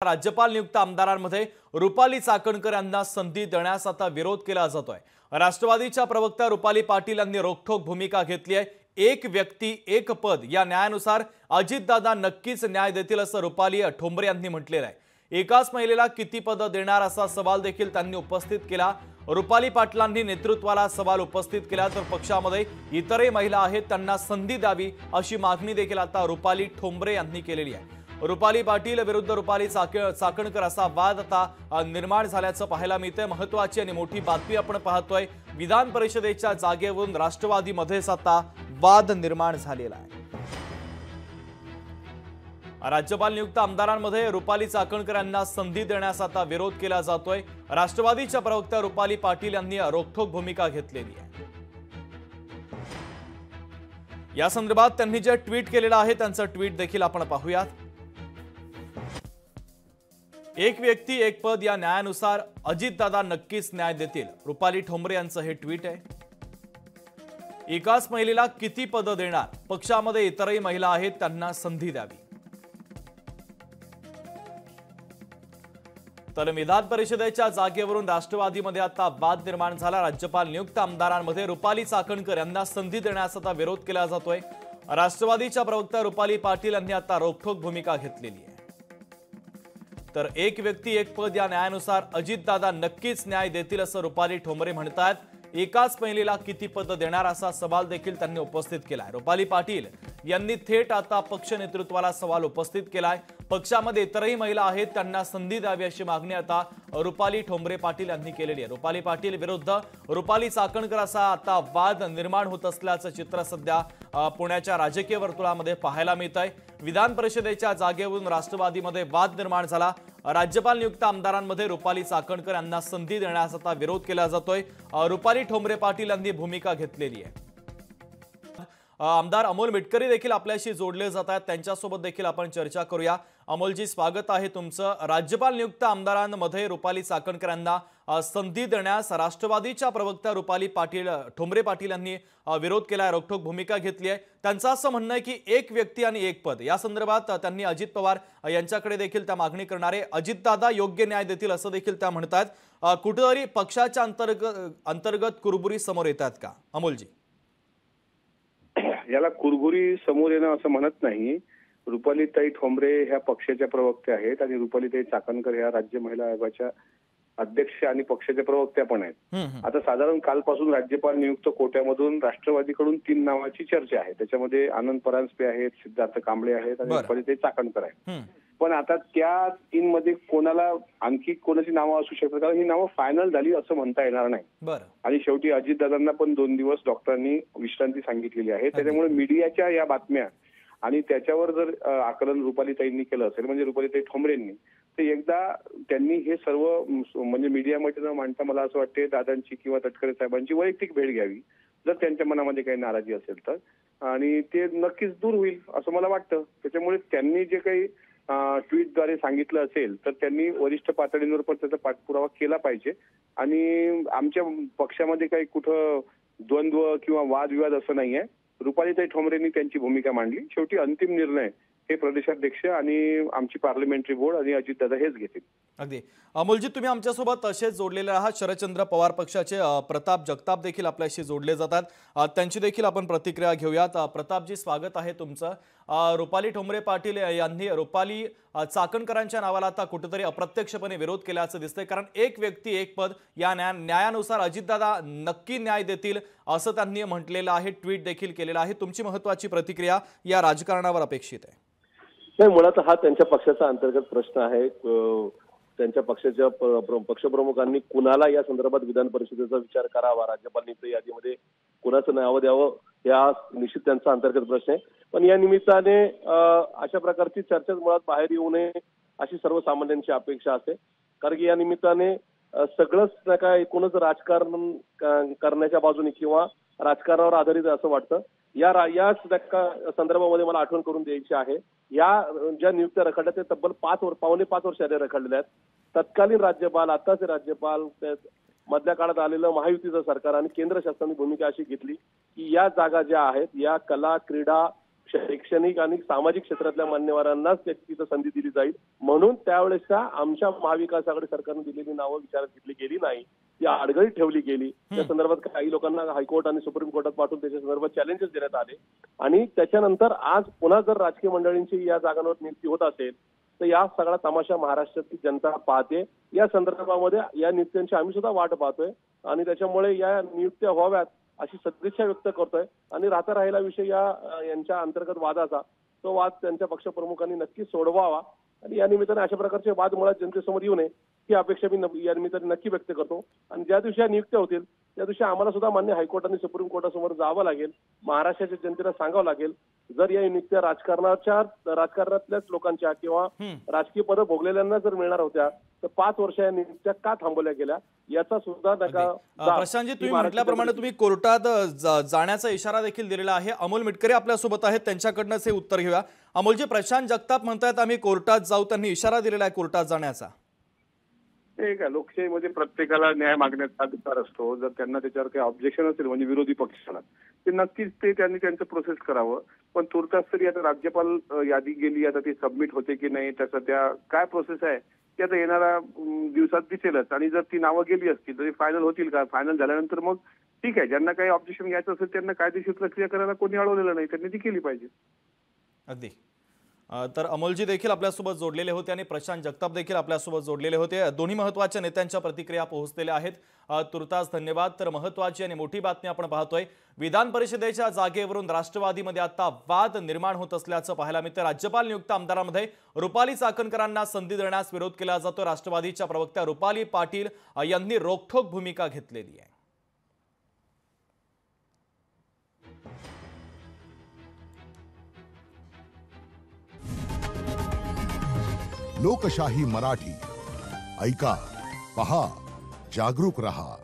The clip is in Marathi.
राज्यपाल नियुक्त आमदारांमध्ये रुपाली चाकणकर यांना संधी देण्यास आता विरोध केला जातोय। राष्ट्रवादीच्या प्रवक्त्या रुपाली पाटील यांनी रोखठोक भूमिका घेतली आहे। एक व्यक्ती एक पद या न्यायानुसार अजितदादा नक्कीच न्याय देतील असं रुपाली ठोंबरे यांनी म्हटलेलं आहे। एकाच महिलेला किती पद देणार असा सवाल देखील त्यांनी उपस्थित केला। रुपाली पाटलांनी नेतृत्वाला सवाल उपस्थित केला तर पक्षामध्ये इतरही महिला आहेत त्यांना संधी द्यावी अशी मागणी देखील आता रुपाली ठोंबरे यांनी केलेली आहे। रुपाली पाटील विरुद्ध रुपाली चाकणकर असा वाद आता निर्माण झाल्याचं पाहायला मिळतंय। महत्त्वाची आणि मोठी बातमी आपण पाहतोय। विधान परिषदेच्या जागेवरून राष्ट्रवादीमध्येच आता वाद निर्माण झालेला आहे। राज्यपाल नियुक्त आमदारांमध्ये रुपाली चाकणकर यांना संधी देण्यास आता विरोध केला जातोय। राष्ट्रवादीच्या प्रवक्त्या रुपाली पाटील यांनी रोखठोक भूमिका घेतलेली आहे। या संदर्भात त्यांनी जे ट्विट केलेलं आहे त्यांचं ट्विट देखील आपण पाहूयात। एक व्यक्ती एक पद या न्यायानुसार अजितदादा नक्कीच न्याय देतील, रुपाली ठोंबरे यांचं हे ट्विट आहे। एकाच महिलेला किती पद देणार, पक्षामध्ये इतरही महिला आहेत त्यांना संधी द्यावी। तर विधान परिषदेच्या जागेवरून राष्ट्रवादीमध्ये आता वाद निर्माण झाला। राज्यपाल नियुक्त आमदारांमध्ये रुपाली चाकणकर यांना संधी देण्यास आता विरोध केला जातोय। राष्ट्रवादीच्या प्रवक्त्या रुपाली पाटील यांनी आता रोखठोक भूमिका घेतलेली आहे। तर एक व्यक्ती एक पद या न्यायानुसार अजितदादा नक्कीच न्याय देतील असं रुपाली ठोंबरे म्हणतात। एकाच महिलेला किती पद देणार असा सवाल देखील त्यांनी उपस्थित केलाय। रुपाली पाटील यांनी थेट आता पक्ष नेतृत्वाला सवाल उपस्थित केलाय। पक्षामध्ये इतरही महिला आहेत त्यांना संधी द्यावी अशी मागणी आता रुपाली ठोंबरे पाटील यांनी केलेली आहे। रुपाली पाटील विरुद्ध रुपाली चाकणकर असा आता वाद निर्माण होत असल्याचं चित्र सध्या पुण्याच्या राजकीय वर्तुळामध्ये पाहायला मिळत आहे। विधान परिषदेच्या जागेवरून राष्ट्रवादीमध्ये वाद निर्माण झाला। राज्यपाल नियुक्त आमदारांमध्ये रुपाली चाकणकर यांना संधी देण्यास आता विरोध केला जातोय। रुपाली ठोंबरे पाटील यांनी भूमिका घेतलेली आहे। आमदार अमोल मिटकरी देखील आपल्याशी जोडले जात आहेत, त्यांच्यासोबत देखील आपण चर्चा करूया। अमोलजी, स्वागत आहे तुमचं। राज्यपाल नियुक्त आमदारांमध्ये रुपाली चाकणकर यांना संधी देण्यास राष्ट्रवादीच्या प्रवक्त्या रुपाली ठोंबरे पाटील यांनी विरोध केलाय, रोखठोक भूमिका घेतली आहे। त्यांचं असं म्हणणं आहे की एक व्यक्ती आणि एक पद या संदर्भात त्यांनी अजित पवार यांच्याकडे देखील त्या मागणी करणारे अजितदादा योग्य न्याय देतील असं देखील त्या म्हणतात। कुठेतरी पक्षाच्या अंतर्गत कुरबुरी समोर येतात का अमोलजी? याला कुरघुरी समोर येणं असं म्हणत नाही। रुपालीताई ठोंबरे ह्या पक्षाच्या प्रवक्त्या आहेत आणि रुपालीताई चाकणकर ह्या राज्य महिला आयोगाच्या अध्यक्ष आणि पक्षाच्या प्रवक्त्या पण आहेत। आता साधारण कालपासून राज्यपाल नियुक्त कोट्यामधून राष्ट्रवादीकडून 3 नावाची चर्चा आहे। त्याच्यामध्ये आनंद परांजपे आहेत, सिद्धार्थ कांबळे आहेत आणि रुपालीताई चाकणकर आहेत। पण आता त्या 3 मध्ये कोणाला आणखी कोणाची नावं असू शकतात, कारण ही नावं फायनल झाली असं म्हणता येणार नाही। आणि शेवटी अजितदादांना पण 2 दिवस डॉक्टरांनी विश्रांती सांगितलेली आहे। त्याच्यामुळे मीडियाच्या या बातम्या आणि त्याच्यावर जर आकलन रुपालीताईंनी केलं असेल, म्हणजे रुपालीताई ठोंबरेंनी, तर एकदा त्यांनी हे सर्व म्हणजे मीडियामध्ये न मांडता मला असं वाटते दादांची किंवा तटकरे साहेबांची वैयक्तिक भेट घ्यावी, जर त्यांच्या मनामध्ये काही नाराजी असेल तर, आणि ते नक्कीच दूर होईल असं मला वाटतं। त्याच्यामुळे त्यांनी जे काही ट्विटद्वारे सांगितलं असेल तर त्यांनी वरिष्ठ पातळीवर पण त्याचा पाठपुरावा केला पाहिजे। आणि आमच्या पक्षामध्ये काही कुठं द्वंद्व किंवा वादविवाद असं नाहीये। रुपालीताई ठोंबरेंनी त्यांची भूमिका मांडली, शेवटी अंतिम निर्णय हे प्रदेशाध्यक्ष आणि आमची पार्लमेंटरी बोर्ड आणि अजितदादा हेच घेतील। अगदी अमोलजी, तुम्ही आमच्यासोबत असेच जोडलेले आहात। शरदचंद्र पवार पक्षाचे प्रताप जगताप देखील आपल्याशी जोडले जातात, त्यांची देखील आपण प्रतिक्रिया घेऊयात। प्रतापजी, स्वागत आहे तुमचं। रुपाली ठोंबरे पाटील यांनी रुपाली चाकणकरांच्या नावाला आता कुठेतरी अप्रत्यक्षपणे विरोध केल्याचं दिसतंय, कारण एक व्यक्ती एक पद या न्यायानुसार अजितदादा नक्की न्याय देतील असं त्यांनी म्हटलेलं आहे, ट्विट देखील केलेलं आहे। तुमची महत्त्वाची प्रतिक्रिया या राजकारणावर अपेक्षित आहे? नाही, मुळात हा त्यांच्या पक्षाचा अंतर्गत प्रश्न आहे। त्यांच्या पक्षाच्या पक्षप्रमुखांनी कुणाला या संदर्भात विधान परिषदेचा विचार करावा, राज्यपाल नियुक्त यादीमध्ये कुणाचं नाव द्यावं, या निश्चित त्यांचा अंतर्गत प्रश्न आहे। पण या निमित्ताने अशा प्रकारची चर्चा मुळात बाहेर येऊ नये अशी सर्वसामान्यांची अपेक्षा असते, कारण की या निमित्ताने सगळंच काय एकूणच राजकारण करण्याच्या बाजूने किंवा राजकारणावर आधारित असं वाटतं। या संदर्भामध्ये मला आठवण करून द्यायची आहे, या ज्या नियुक्त्या रखडल्या ते तब्बल 5 वर्ष रखडलेल्या आहेत। तत्कालीन राज्यपाल, आताचे राज्यपाल, मधल्या काळात आलेलं महायुतीचं सरकार आणि केंद्र शासनाने भूमिका अशी घेतली की या जागा ज्या आहेत या कला, क्रीडा, शैक्षणिक आणि सामाजिक क्षेत्रातल्या मान्यवरांनाच तिथं संधी दिली जाईल, म्हणून त्यावेळेसच्या आमच्या महाविकास आघाडी सरकारने दिलेली नावं विचारात घेतली गेली नाही, ती आडगळीत ठेवली गेली. त्या संदर्भात काही लोकांना हायकोर्ट आणि सुप्रीम कोर्टात पाठवून त्याच्या संदर्भात चॅलेंजेस देण्यात आले. आणि त्याच्यानंतर आज पुन्हा जर राजकीय मंडळींची या जागांवर नियुक्ती होत असेल तर या सगळा तमाशा महाराष्ट्रातली जनता पाहते. या संदर्भामध्ये या नियुक्त्यांची आम्ही सुद्धा वाट पाहतोय आणि त्याच्यामुळे या नियुक्त्या व्हाव्यात अशी सदिच्छा व्यक्त करतोय. आणि राहता राहिला विषय यांच्या अंतर्गत वादाचा, तो वाद त्यांच्या पक्षप्रमुखांनी नक्की सोडवावा आणि या निमित्ताने अशा प्रकारचे वाद मुळात जनतेसमोर येऊ नये ही अपेक्षा मी या निमित्ताने नक्की व्यक्त करतो. आणि ज्या दिवशी या नियुक्त्या होतील त्या दिवशी आम्हाला सुद्धा मान्य हायकोर्ट आणि सुप्रीम कोर्टासमोर जावं लागेल, महाराष्ट्राच्या जनतेला सांगावं लागेल जर या नियुक्त्या राजकारणातल्याच लोकांच्या किंवा राजकीय पदं भोगलेल्यांना जर मिळणार होत्या तर 5 वर्ष या नियुक्त्या का थांबवल्या गेल्या याचा सुद्धा प्रशांतजी, तुम्ही म्हटल्याप्रमाणे तुम्ही कोर्टात जाण्याचा इशारा देखील दिलेला आहे. अमोल मिटकरी आपल्यासोबत आहेत, त्यांच्याकडनंच हे उत्तर घेऊया. अमोलजी, प्रशांत जगताप म्हणतायत आम्ही कोर्टात जाऊ, त्यांनी इशारा दिलेला आहे कोर्टात जाण्याचा. एक आहे, लोकशाहीमध्ये प्रत्येकाला न्याय मागण्याचा अधिकार असतो. जर त्यांना त्याच्यावर काही ऑब्जेक्शन असेल म्हणजे विरोधी पक्षाला, ते नक्कीच त्यांनी त्यांचं प्रोसेस करावं. पण तुर्तास तरी आता राज्यपाल यादी गेली, आता ती सबमिट होते की नाही त्याचा त्या काय प्रोसेस आहे ते आता येणाऱ्या दिवसात दिसेलच. आणि जर ती नावं गेली असतील तर फायनल होतील का? फायनल झाल्यानंतर मग ठीक आहे, ज्यांना काही ऑब्जेक्शन घ्यायचं असेल त्यांना कायदेशीर प्रक्रिया करायला कोणी अडवलेलं नाही, त्यांनी ती केली पाहिजे. अगदी. तर अमोलजी देखील आपल्यासोबत जोडलेले होते आणि प्रशांत जगताप देखील आपल्यासोबत जोडलेले होते. दोन्ही महत्त्वाच्या नेत्यांच्या प्रतिक्रिया पोहोचलेल्या आहेत. तुर्तास धन्यवाद. तर महत्त्वाची आणि मोठी बातमी आपण पाहतोय. विधान परिषदेच्या जागेवरून राष्ट्रवादीमध्ये आता वाद निर्माण होत असल्याचं पाहायला मिळतं. राज्यपाल नियुक्त आमदारांमध्ये रुपाली चाकणकरांना संधी देण्यास विरोध केला जातो. राष्ट्रवादीच्या प्रवक्त्या रुपाली पाटील यांनी रोखठोक भूमिका घेतलेली आहे. लोकशाही मराठी ऐका, पहा, जागरूक रहा.